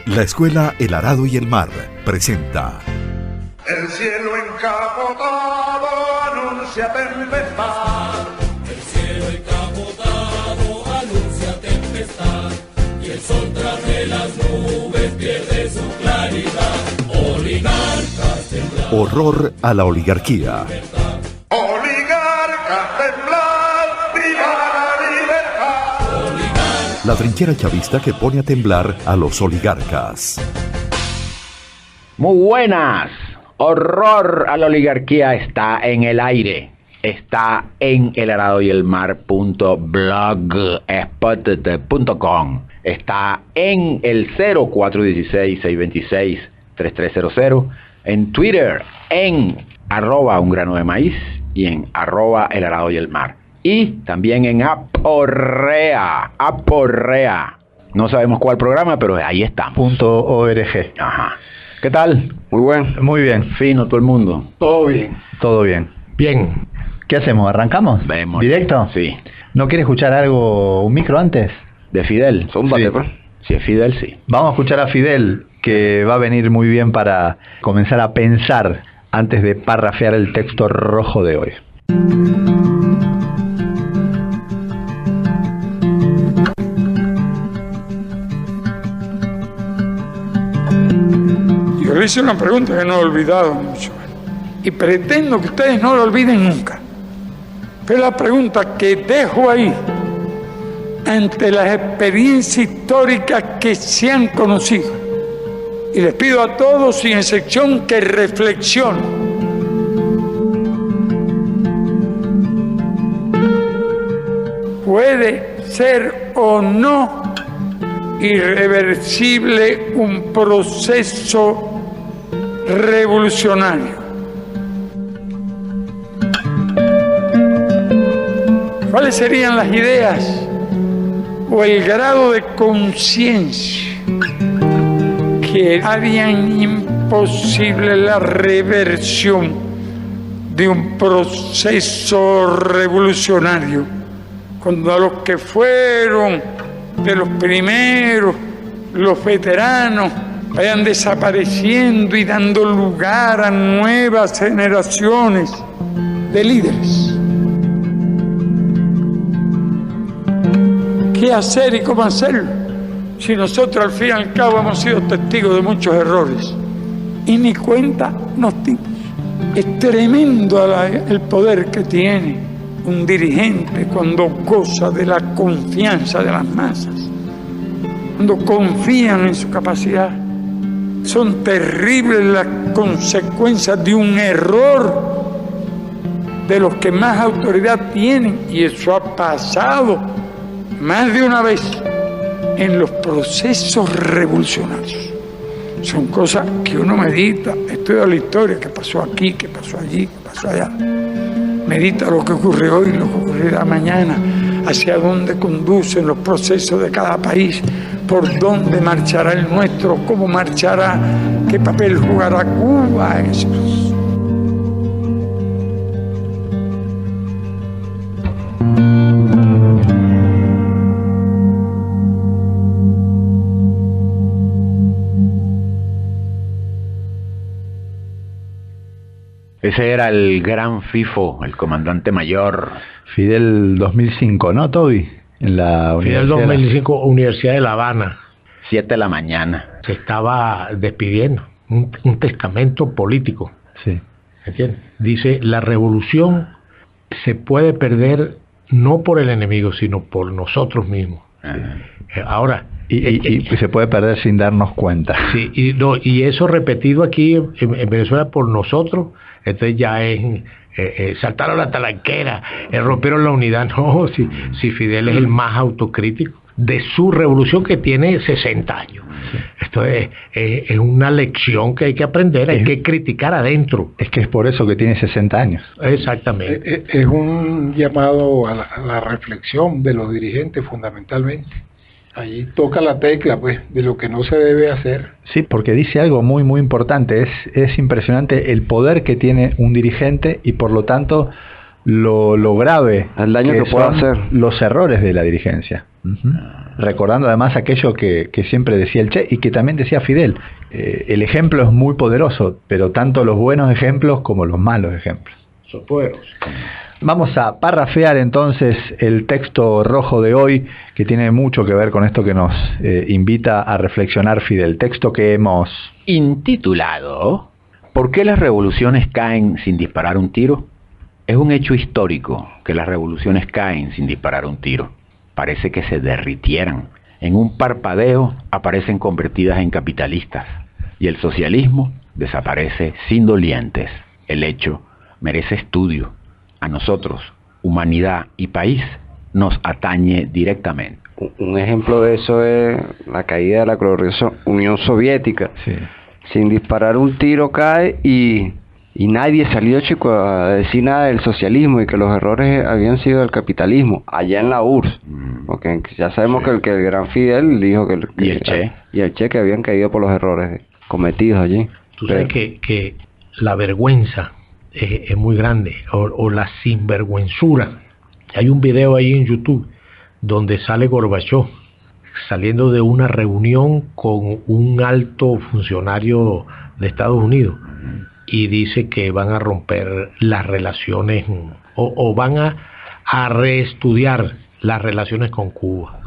La Escuela El Arado y el Mar presenta El cielo encapotado anuncia tempestad. El cielo encapotado anuncia tempestad. Y el sol tras de las nubes pierde su claridad. Oligarcas temblar. Horror a la oligarquía. Oligarcas temblar, viva la libertad. Oligarcas. La trinchera chavista que pone a temblar a los oligarcas. Muy buenas. Horror a la oligarquía está en el aire. Está en elaradoyelmar.blogspot.com. Está en el 0416-626-3300. En Twitter, en @ungrano-de-maíz y en @elaradoyelmar. Y también en Aporrea. No sabemos cuál programa, pero ahí estamos. .org. Ajá. ¿Qué tal? Muy bueno. Muy bien. Fino todo el mundo. Todo bien. Todo bien. Bien. ¿Qué hacemos? ¿Arrancamos? Vemos. ¿Directo? Sí. ¿No quiere escuchar algo, un micro antes? ¿De Fidel? Zúmbate, Sí. pues. Si es Fidel, sí. Vamos a escuchar a Fidel, que va a venir muy bien para comenzar a pensar antes de parrafear el texto rojo de hoy. Yo le hice una pregunta que no he olvidado mucho y pretendo que ustedes no lo olviden nunca. Pero la pregunta que dejo ahí, ante las experiencias históricas que se han conocido, y les pido a todos sin excepción que reflexionen. ¿Puede ser o no irreversible un proceso revolucionario? ¿Cuáles serían las ideas o el grado de conciencia que harían imposible la reversión de un proceso revolucionario, cuando los que fueron de los primeros, los veteranos, vayan desapareciendo y dando lugar a nuevas generaciones de líderes? ¿Qué hacer y cómo hacerlo? Si nosotros al fin y al cabo hemos sido testigos de muchos errores y ni cuenta nos dimos. Es tremendo el poder que tiene un dirigente cuando goza de la confianza de las masas, cuando confían en su capacidad. Son terribles las consecuencias de un error de los que más autoridad tienen, y eso ha pasado más de una vez en los procesos revolucionarios. Son cosas que uno medita, estudia la historia, qué pasó aquí, qué pasó allí, qué pasó allá. Medita lo que ocurre hoy, lo que ocurrirá mañana, hacia dónde conducen los procesos de cada país, por dónde marchará el nuestro, cómo marchará, qué papel jugará Cuba en ese proceso. Ese era el gran FIFO, el comandante mayor. Fidel 2005, ¿no, Toby? En la Fidel 2005, Universidad de La Habana. 7 de la mañana. Se estaba despidiendo. Un testamento político. Sí. ¿Entiendes? Dice, la revolución se puede perder no por el enemigo, sino por nosotros mismos. Ahora... Y se puede perder sin darnos cuenta. Sí, y eso repetido aquí en Venezuela por nosotros, entonces ya es saltaron la talanquera, rompieron la unidad. No, si Fidel es el más autocrítico de su revolución, que tiene 60 años. Esto es una lección que hay que aprender, hay que criticar adentro. Es que es por eso que tiene 60 años. Exactamente. Es un llamado a la reflexión de los dirigentes, fundamentalmente. Allí toca la tecla, pues, de lo que no se debe hacer. Sí, porque dice algo muy, muy importante. Es impresionante el poder que tiene un dirigente y, por lo tanto, lo grave, el daño que puede hacer, los errores de la dirigencia. Recordando además aquello que siempre decía el Che y que también decía Fidel. El ejemplo es muy poderoso, pero tanto los buenos ejemplos como los malos ejemplos. Son poderosos. Vamos a parrafear entonces el texto rojo de hoy, que tiene mucho que ver con esto que nos invita a reflexionar Fidel. Texto que hemos intitulado ¿Por qué las revoluciones caen sin disparar un tiro? Es un hecho histórico que las revoluciones caen sin disparar un tiro. Parece que se derritieran. En un parpadeo aparecen convertidas en capitalistas y el socialismo desaparece sin dolientes. El hecho merece estudio. A nosotros, humanidad y país, nos atañe directamente. Un ejemplo de eso es la caída de la gloriosa Unión Soviética. Sí. Sin disparar un tiro cae y nadie salió, chico, a decir nada del socialismo y que los errores habían sido del capitalismo, allá en la URSS. Porque ya sabemos que el gran Fidel dijo que el Che que habían caído por los errores cometidos allí. Tú sabes que la vergüenza es muy grande, o la sinvergüenzura. Hay un video ahí en YouTube donde sale Gorbachov saliendo de una reunión con un alto funcionario de Estados Unidos y dice que van a romper las relaciones o van a reestudiar las relaciones con Cuba.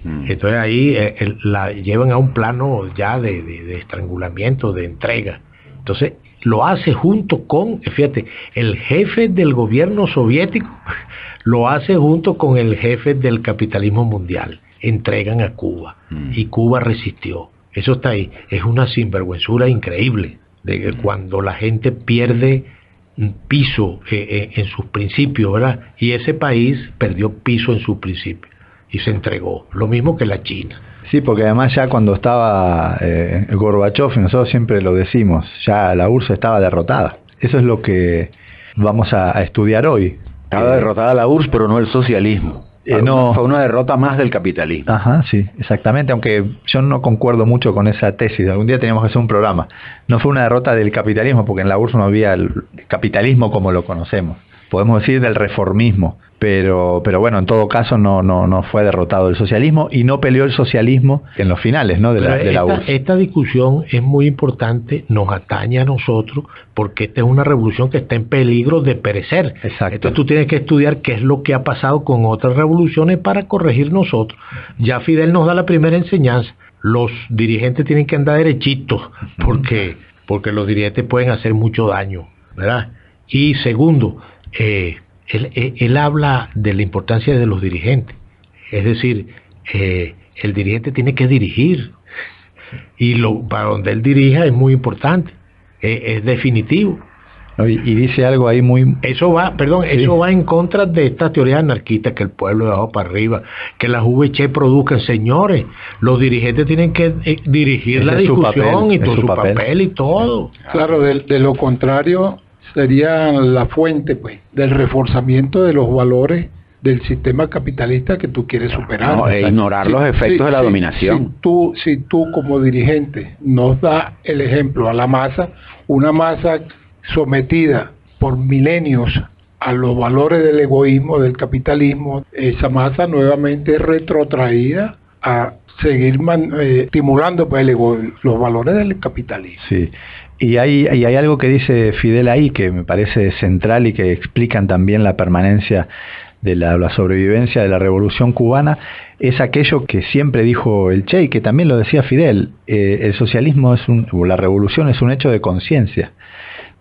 Entonces ahí la llevan a un plano ya de estrangulamiento, de entrega. Entonces lo hace junto con, fíjate, el jefe del gobierno soviético, lo hace junto con el jefe del capitalismo mundial. Entregan a Cuba y Cuba resistió. Eso está ahí. Es una sinvergüenzura increíble de que cuando la gente pierde piso en sus principios, ¿verdad? Y ese país perdió piso en sus principios y se entregó. Lo mismo que la China. Sí, porque además ya cuando estaba Gorbachov, y nosotros siempre lo decimos, ya la URSS estaba derrotada. Eso es lo que vamos a estudiar hoy. Estaba derrotada la URSS, pero no el socialismo. No, fue una derrota más del capitalismo. Ajá, sí, exactamente, aunque yo no concuerdo mucho con esa tesis. Algún día teníamos que hacer un programa. No fue una derrota del capitalismo, porque en la URSS no había el capitalismo como lo conocemos. Podemos decir del reformismo, pero bueno, en todo caso no fue derrotado el socialismo y no peleó el socialismo en los finales, ¿no? de la URSS. Esta discusión es muy importante, nos atañe a nosotros, porque esta es una revolución que está en peligro de perecer. Exacto. Entonces tú tienes que estudiar qué es lo que ha pasado con otras revoluciones para corregir nosotros. Ya Fidel nos da la primera enseñanza. Los dirigentes tienen que andar derechitos, porque los dirigentes pueden hacer mucho daño, ¿verdad? Y segundo, él habla de la importancia de los dirigentes, es decir, el dirigente tiene que dirigir y para donde él dirija es muy importante, es definitivo. Y dice algo ahí muy... Eso va en contra de esta teoría anarquista, que el pueblo de abajo para arriba, que las VC produzcan. Señores, los dirigentes tienen que dirigir la discusión y todo su papel y todo. Claro, de lo contrario sería la fuente, pues, del reforzamiento de los valores del sistema capitalista que tú quieres superar. No, ignorar los efectos de la dominación. Si tú como dirigente nos das el ejemplo a la masa, una masa sometida por milenios a los valores del egoísmo, del capitalismo, esa masa nuevamente es retrotraída a seguir estimulando pues, los valores del capitalismo. Sí. Y hay algo que dice Fidel ahí que me parece central y que explican también la permanencia de la sobrevivencia de la Revolución Cubana, es aquello que siempre dijo el Che y que también lo decía Fidel, el socialismo o la revolución es un hecho de conciencia.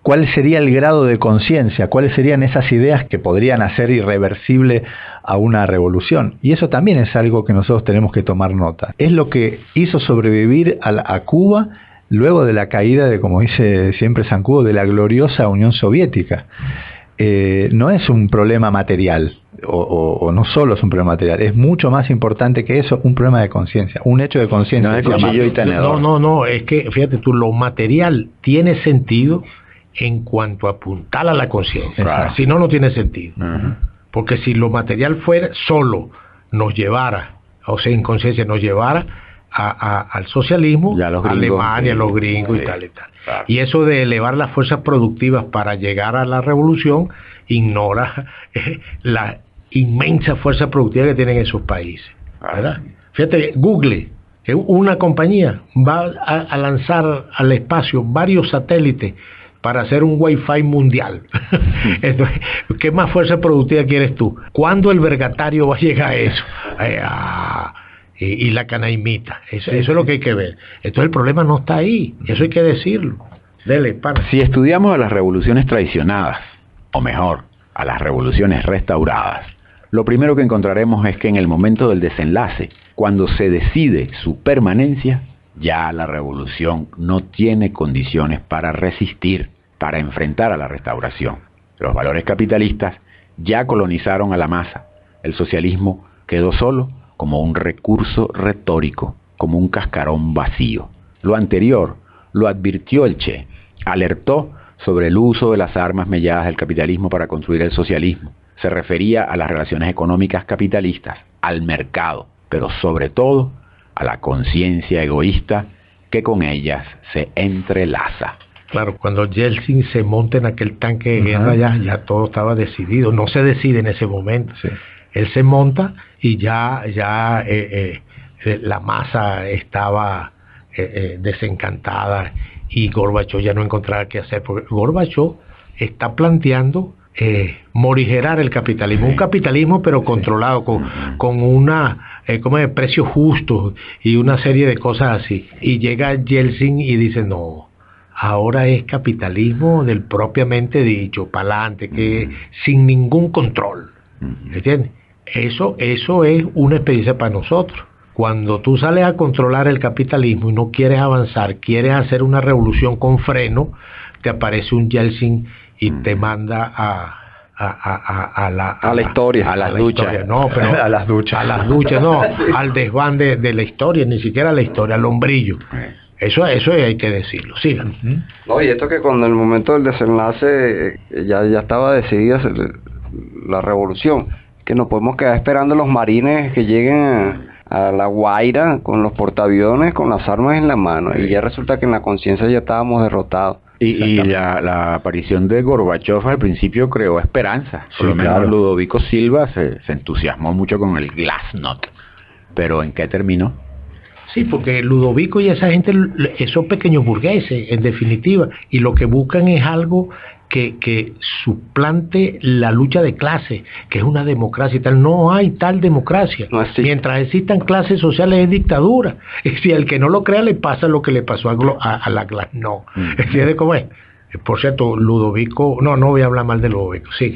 ¿Cuál sería el grado de conciencia? ¿Cuáles serían esas ideas que podrían hacer irreversible a una revolución? Y eso también es algo que nosotros tenemos que tomar nota. Es lo que hizo sobrevivir a Cuba luego de la caída de, como dice siempre Zancudo, de la gloriosa Unión Soviética. No es un problema material, o no solo es un problema material, es mucho más importante que eso, un problema de conciencia, un hecho de conciencia. No es cuchillo y tenedor. No, es que, fíjate tú, lo material tiene sentido en cuanto apuntala a la conciencia. Claro. Si no, no tiene sentido. Porque si lo material fuera solo nos llevara, o sea, en conciencia nos llevara al socialismo, a Alemania, a los gringos y tal y tal. Claro. Y eso de elevar las fuerzas productivas para llegar a la revolución ignora la inmensa fuerza productiva que tienen esos países. ¿verdad? Fíjate, Google, que una compañía va a lanzar al espacio varios satélites para hacer un Wi-Fi mundial. Entonces, ¿qué más fuerza productiva quieres tú? ¿Cuándo el vergatario va a llegar a eso? Y la canaimita. Eso es lo que hay que ver. Entonces el problema no está ahí. Eso hay que decirlo. Dele, pana. Si estudiamos a las revoluciones traicionadas, o mejor, a las revoluciones restauradas, lo primero que encontraremos es que en el momento del desenlace, cuando se decide su permanencia, ya la revolución no tiene condiciones para resistir, para enfrentar a la restauración. Los valores capitalistas ya colonizaron a la masa. El socialismo quedó solo como un recurso retórico, como un cascarón vacío. Lo anterior lo advirtió el Che, alertó sobre el uso de las armas melladas del capitalismo para construir el socialismo. Se refería a las relaciones económicas capitalistas, al mercado, pero sobre todo a la conciencia egoísta que con ellas se entrelaza. Claro, cuando Yeltsin se monta en aquel tanque de guerra, ya todo estaba decidido. No se decide en ese momento. Sí. Él se monta y ya la masa estaba desencantada y Gorbachov ya no encontraba qué hacer, porque Gorbachov está planteando morigerar el capitalismo, un capitalismo pero controlado, con una precios justos y una serie de cosas así. Y llega Yeltsin y dice, no, ahora es capitalismo del propiamente dicho, pa'lante, que sin ningún control. ¿Entiendes? Eso es una experiencia para nosotros. Cuando tú sales a controlar el capitalismo y no quieres avanzar, quieres hacer una revolución con freno, te aparece un Yeltsin y te manda a la historia, a las duchas. No, pero a las duchas, no, al desván de la historia, ni siquiera la historia, al hombrillo. Eso hay que decirlo. Sigan. No, y esto que cuando en el momento del desenlace ya estaba decidida la revolución, que no podemos quedar esperando los marines que lleguen a La Guaira con los portaaviones, con las armas en la mano, y ya resulta que en la conciencia ya estábamos derrotados. Y la aparición de Gorbachov al principio creó esperanza. Por lo menos Ludovico Silva se entusiasmó mucho con el Glasnost. Pero ¿en qué terminó? Sí, porque Ludovico y esa gente, esos pequeños burgueses, en definitiva, y lo que buscan es algo que suplante la lucha de clases, que es una democracia y tal. No hay tal democracia. No, mientras existan clases sociales es dictadura. Y si al que no lo crea le pasa lo que le pasó a la clase. No. ¿Entiendes cómo es? Por cierto, Ludovico, no voy a hablar mal de Ludovico, sí.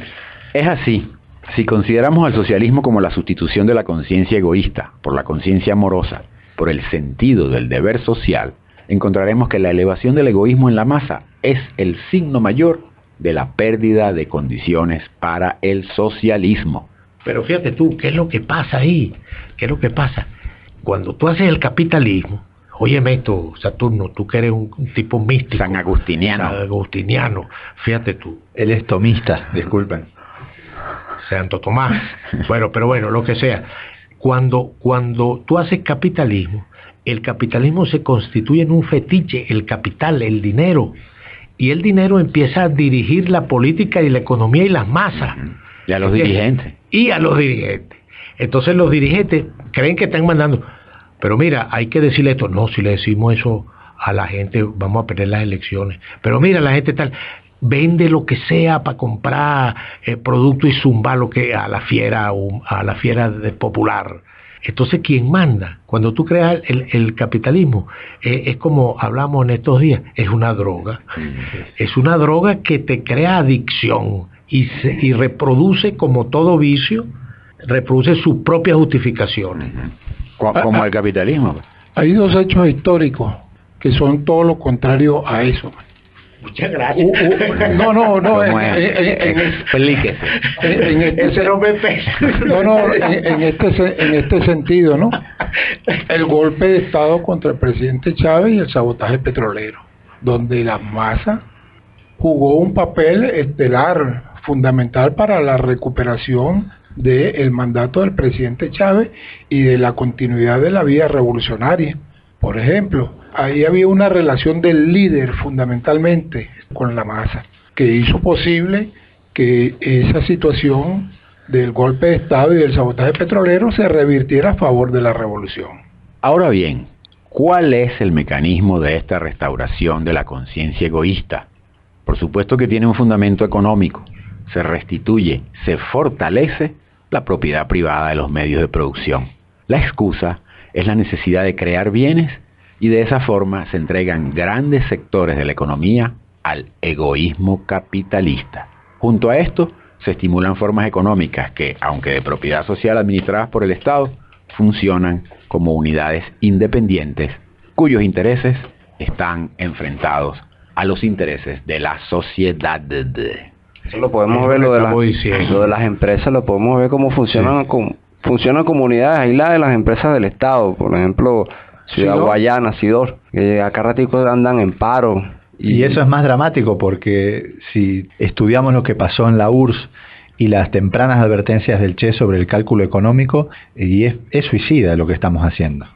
Es así. Si consideramos al socialismo como la sustitución de la conciencia egoísta por la conciencia amorosa, por el sentido del deber social, encontraremos que la elevación del egoísmo en la masa es el signo mayor de la pérdida de condiciones para el socialismo. Pero fíjate tú, ¿qué es lo que pasa ahí? ¿Qué es lo que pasa? Cuando tú haces el capitalismo, óyeme esto, Saturno, tú que eres un tipo místico. San Agustiniano. Fíjate tú. Él es tomista, disculpen. Santo Tomás. Pero bueno, lo que sea. Cuando tú haces capitalismo, el capitalismo se constituye en un fetiche, el capital, el dinero. Y el dinero empieza a dirigir la política y la economía y las masas. Y a los dirigentes. Entonces los dirigentes creen que están mandando. Pero mira, hay que decirle esto. No, si le decimos eso a la gente, vamos a perder las elecciones. Pero mira, la gente tal, vende lo que sea para comprar producto y zumbar lo que a la fiera popular. Entonces, ¿quién manda? Cuando tú creas el capitalismo, es como hablamos en estos días, es una droga. Es una droga que te crea adicción y reproduce, como todo vicio, reproduce sus propias justificaciones. Como el capitalismo. Hay dos hechos históricos que son todo lo contrario a eso. Muchas gracias. No. Explíquese. En este sentido, ¿no? El golpe de Estado contra el presidente Chávez y el sabotaje petrolero, donde la masa jugó un papel estelar, fundamental para la recuperación del mandato del presidente Chávez y de la continuidad de la vía revolucionaria. Por ejemplo, ahí había una relación del líder fundamentalmente con la masa, que hizo posible que esa situación del golpe de Estado y del sabotaje petrolero se revirtiera a favor de la revolución. Ahora bien, ¿cuál es el mecanismo de esta restauración de la conciencia egoísta? Por supuesto que tiene un fundamento económico. Se restituye, se fortalece la propiedad privada de los medios de producción. La excusa es la necesidad de crear bienes y de esa forma se entregan grandes sectores de la economía al egoísmo capitalista. Junto a esto, se estimulan formas económicas que, aunque de propiedad social administradas por el Estado, funcionan como unidades independientes cuyos intereses están enfrentados a los intereses de la sociedad. Eso lo podemos ver, lo de las empresas, lo podemos ver cómo funcionan, funcionan como unidades aisladas de las empresas del Estado. Por ejemplo, Ciudad Guayana, Sidor, que acá ratico andan en paro. Y eso es más dramático porque si estudiamos lo que pasó en la URSS y las tempranas advertencias del Che sobre el cálculo económico, y es suicida lo que estamos haciendo.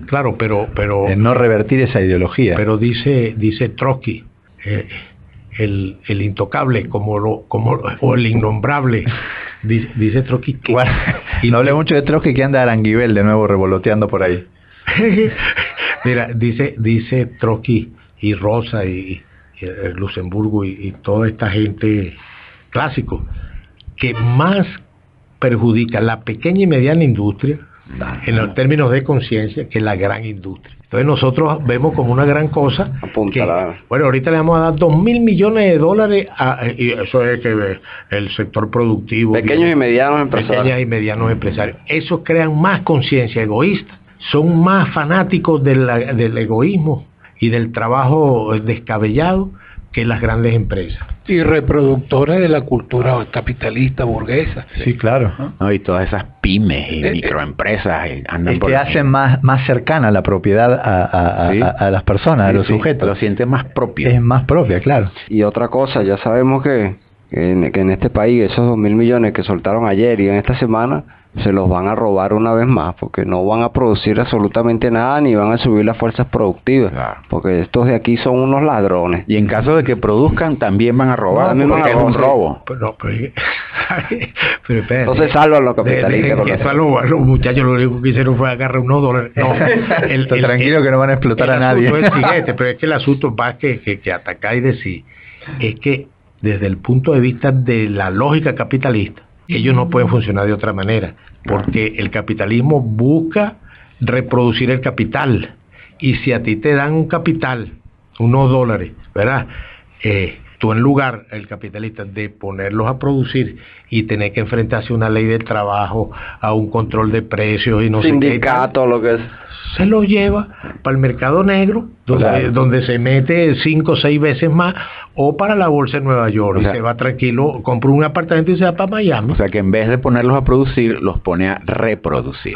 Claro, pero en no revertir esa ideología. Pero dice Trotsky, el intocable o el innombrable, dice Trotsky que... Bueno, y no hable mucho de Trotsky, que anda Aranguibel de nuevo revoloteando por ahí. Mira, dice Trotsky y Rosa y Luxemburgo y toda esta gente clásico, que más perjudica la pequeña y mediana industria en los términos de conciencia que la gran industria. Entonces nosotros vemos como una gran cosa que, bueno, ahorita le vamos a dar $2.000 millones y eso es que el sector productivo, pequeños y medianos empresarios, esos crean más conciencia egoísta, son más fanáticos del egoísmo y del trabajo descabellado que las grandes empresas. Y reproductores de la cultura capitalista burguesa. Sí, claro. ¿No? Y todas esas pymes y microempresas andan por que hacen más cercana la propiedad a las personas, a los sujetos. Lo sienten más propio. Es más propia, claro. Y otra cosa, ya sabemos que en este país esos 2.000 millones que soltaron ayer y en esta semana se los van a robar una vez más, porque no van a producir absolutamente nada ni van a subir las fuerzas productivas, porque estos de aquí son unos ladrones. Y en caso de que produzcan también van a robar, porque es un robo. Pero espérate. Entonces salvan los capitalistas. Los muchachos lo único que hicieron fue agarrar unos dólares. No, tranquilo que no van a explotar a nadie. Es siguiente, pero es que el asunto más que atacar y decir es que desde el punto de vista de la lógica capitalista, ellos no pueden funcionar de otra manera, porque el capitalismo busca reproducir el capital, y si a ti te dan un capital, unos dólares, ¿verdad? Tú en lugar, el capitalista, de ponerlos a producir y tener que enfrentarse a una ley del trabajo, a un control de precios y no sé qué, sindicato, lo que es, se los lleva para el mercado negro, donde se mete 5 o 6 veces más, o para la bolsa de Nueva York, y se va tranquilo, compra un apartamento y se va para Miami. O sea que en vez de ponerlos a producir, los pone a reproducir.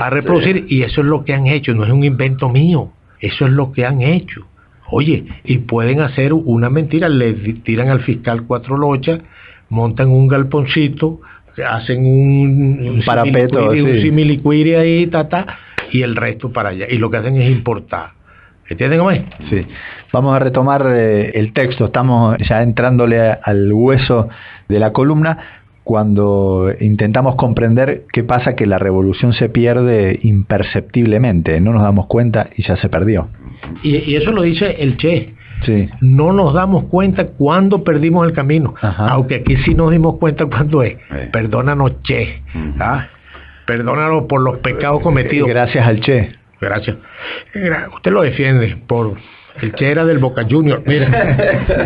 Y eso es lo que han hecho, no es un invento mío, eso es lo que han hecho. Oye, y pueden hacer una mentira, le tiran al fiscal 4 lochas, montan un galponcito, hacen un parapeto, un similicuiri ahí, y el resto para allá. Y lo que hacen es importar. ¿Entienden cómo es? Sí. Vamos a retomar el texto. Estamos ya entrándole al hueso de la columna cuando intentamos comprender qué pasa, que la revolución se pierde imperceptiblemente. No nos damos cuenta y ya se perdió. Y eso lo dice el Che. Sí. No nos damos cuenta cuando perdimos el camino. Ajá. Aunque aquí sí nos dimos cuenta cuando es. Perdónanos, Che. Perdónanos por los pecados cometidos. Gracias al Che. Gracias. Usted lo defiende por... El Che era del Boca Juniors.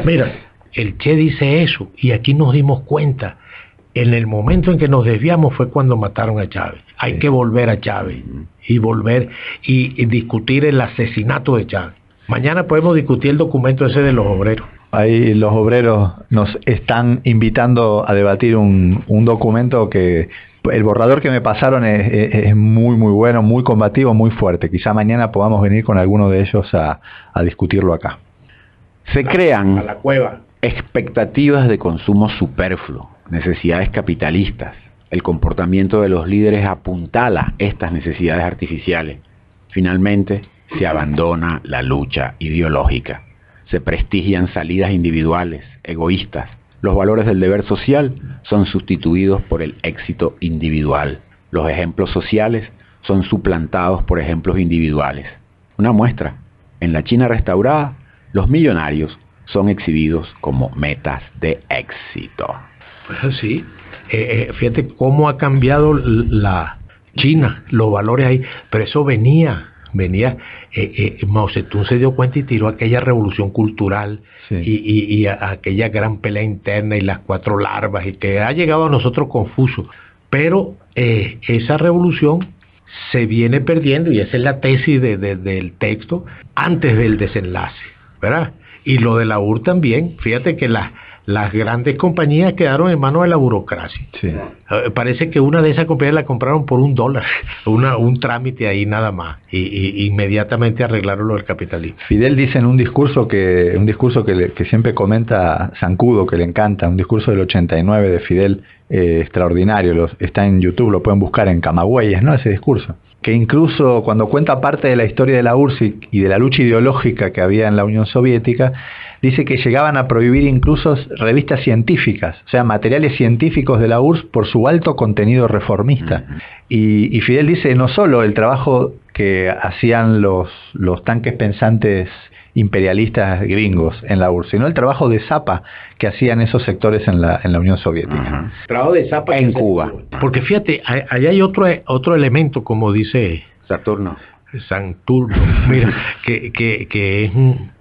Mira, el Che dice eso y aquí nos dimos cuenta. En el momento en que nos desviamos fue cuando mataron a Chávez. Hay que volver a Chávez y volver y discutir el asesinato de Chávez. Mañana podemos discutir el documento ese de los obreros. Ahí los obreros nos están invitando a debatir un documento que el borrador que me pasaron es muy muy bueno, muy combativo, muy fuerte. Quizá mañana podamos venir con alguno de ellos a discutirlo acá. Se crean a la cueva expectativas de consumo superfluo, necesidades capitalistas. El comportamiento de los líderes apuntala estas necesidades artificiales. Finalmente, se abandona la lucha ideológica. Se prestigian salidas individuales, egoístas, Los valores del deber social son sustituidos por el éxito individual. Los ejemplos sociales son suplantados por ejemplos individuales. Una muestra: en la China restaurada, los millonarios son exhibidos como metas de éxito. Pues sí, fíjate cómo ha cambiado la China, los valores ahí, pero eso venía, Mao Zedong se dio cuenta y tiró aquella revolución cultural, sí, y aquella gran pelea interna y las 4 larvas, y que ha llegado a nosotros confuso, pero esa revolución se viene perdiendo, y esa es la tesis del texto, antes del desenlace, ¿verdad? Y lo de la URSS también, fíjate que las grandes compañías quedaron en manos de la burocracia. Sí. Parece que una de esas compañías la compraron por $1, un trámite ahí nada más, y inmediatamente arreglaron lo del capitalismo. Fidel dice en un discurso que siempre comenta Zancudo, que le encanta, un discurso del 89 de Fidel, extraordinario, está en YouTube, lo pueden buscar en Camagüeyes, ¿no? Ese discurso. Que incluso cuando cuenta parte de la historia de la URSS y de la lucha ideológica que había en la Unión Soviética, dice que llegaban a prohibir incluso revistas científicas, o sea, materiales científicos de la URSS por su alto contenido reformista. Y Fidel dice no solo el trabajo que hacían los tanques pensantes imperialistas gringos en la URSS, sino el trabajo de zapa que hacían esos sectores en la Unión Soviética. Trabajo de zapa en Cuba. Porque fíjate, ahí hay otro elemento, como dice Saturno, mira, que es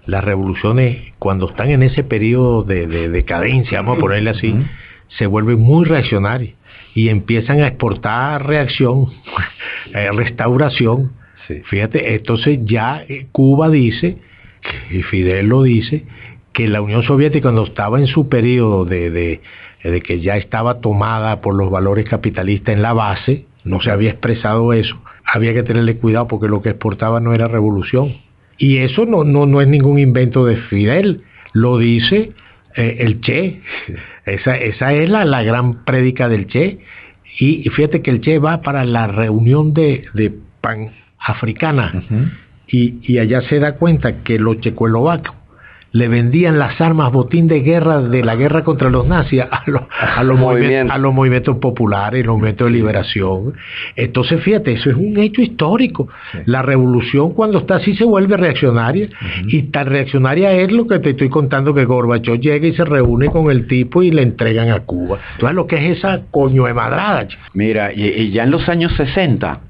las revoluciones, cuando están en ese periodo de decadencia, vamos a ponerle así, se vuelven muy reaccionarias y empiezan a exportar reacción, restauración. Sí. Fíjate, entonces ya Cuba dice, y Fidel lo dice, que la Unión Soviética, cuando estaba en su periodo de que ya estaba tomada por los valores capitalistas en la base, no se había expresado eso, había que tenerle cuidado porque lo que exportaba no era revolución. Y eso no es ningún invento de Fidel, lo dice el Che. Esa es la gran prédica del Che. Y fíjate que el Che va para la reunión de panafricana, y allá se da cuenta que los checoslovacos le vendían las armas, botín de guerra de la guerra contra los nazis a los movimientos populares, los movimientos de liberación. Entonces fíjate, eso es un hecho histórico. Sí. La revolución, cuando está así, se vuelve reaccionaria, y tan reaccionaria es lo que te estoy contando, que Gorbachov llega y se reúne con el tipo y le entregan a Cuba. Entonces lo que es esa coño de madrada. Mira, y ya en los años 60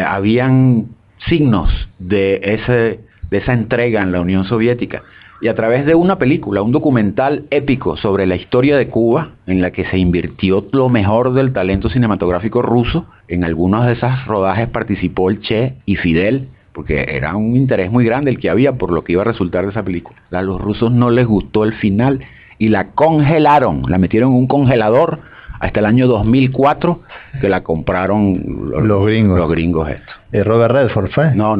habían signos de esa entrega en la Unión Soviética, y a través de una película, un documental épico sobre la historia de Cuba, en la que se invirtió lo mejor del talento cinematográfico ruso. En algunos de esos rodajes participó el Che y Fidel, porque era un interés muy grande el que había por lo que iba a resultar de esa película. A los rusos no les gustó el final y la congelaron, la metieron en un congelador hasta el año 2004, que la compraron los gringos estos. Robert Redford fue. No.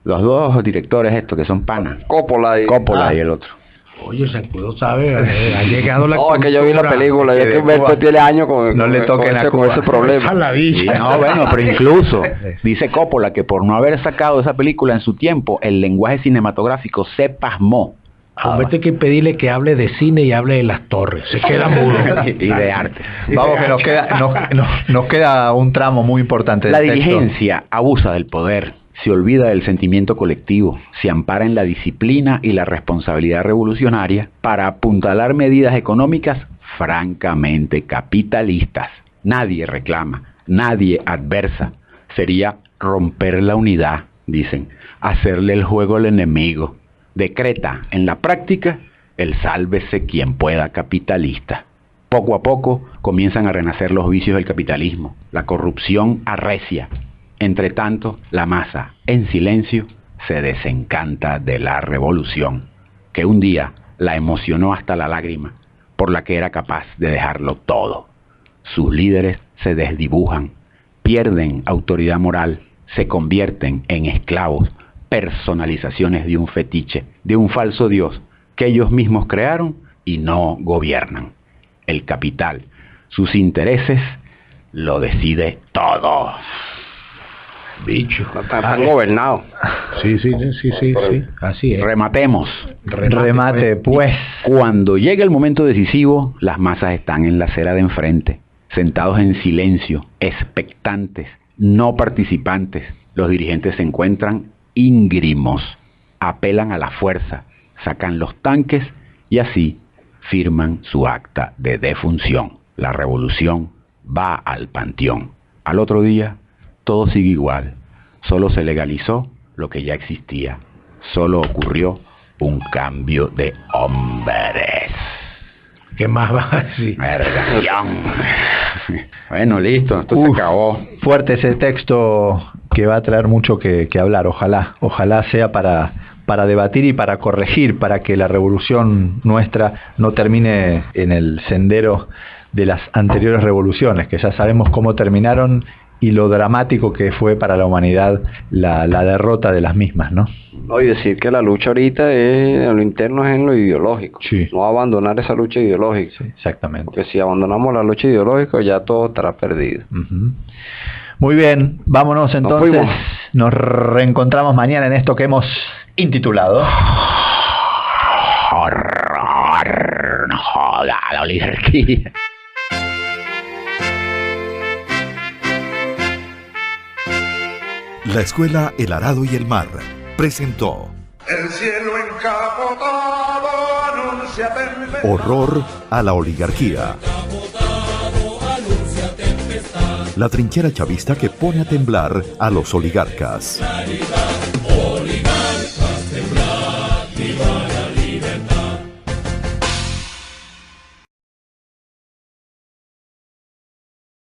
Los dos directores estos que son panas. Coppola y el otro. Oye, Zancudo sabe, ha llegado la cultura. Que yo vi la película, yo que Humberto tiene años con ese problema. Sí, no, bueno, pero incluso dice Coppola que por no haber sacado esa película en su tiempo, el lenguaje cinematográfico se pasmó. Vete que pedirle que hable de cine y hable de las torres, se queda mudo. Y de arte. Vamos, que nos queda un tramo muy importante del texto. La dirigencia abusa del poder, se olvida del sentimiento colectivo, se ampara en la disciplina y la responsabilidad revolucionaria para apuntalar medidas económicas francamente capitalistas. Nadie reclama, nadie adversa. Sería romper la unidad, dicen, hacerle el juego al enemigo. Decreta en la práctica el sálvese quien pueda capitalista. Poco a poco comienzan a renacer los vicios del capitalismo. La corrupción arrecia. Entre tanto, la masa, en silencio, se desencanta de la revolución, que un día la emocionó hasta la lágrima, por la que era capaz de dejarlo todo. Sus líderes se desdibujan, pierden autoridad moral, se convierten en esclavos, personalizaciones de un fetiche, de un falso Dios que ellos mismos crearon y no gobiernan. El capital, sus intereses, lo decide todo. Bicho. Están gobernados. Sí, así es. Rematemos. Remate, pues. Cuando llega el momento decisivo, las masas están en la acera de enfrente, sentados en silencio, expectantes, no participantes. Los dirigentes se encuentran íngrimos, apelan a la fuerza, sacan los tanques y así firman su acta de defunción. La revolución va al panteón. Al otro día, todo sigue igual. Solo se legalizó lo que ya existía. Solo ocurrió un cambio de hombres. ¿Qué más va a decir? Vergación. Bueno, listo, esto se acabó. Fuerte ese texto que va a traer mucho que hablar. Ojalá sea para debatir y para corregir, para que la revolución nuestra no termine en el sendero de las anteriores revoluciones, que ya sabemos cómo terminaron y lo dramático que fue para la humanidad la derrota de las mismas, ¿no? Y decir que la lucha ahorita en lo interno es en lo ideológico. Sí. No abandonar esa lucha ideológica. Sí, exactamente. Porque si abandonamos la lucha ideológica ya todo estará perdido. Uh-huh. Muy bien, vámonos entonces. Nos reencontramos mañana en esto que hemos intitulado Horror, no joda, la oligarquía. La Escuela El Arado y el Mar presentó El cielo encapotado anuncia tempestad. Horror a la oligarquía. La trinchera chavista que pone a temblar a los oligarcas. Claridad.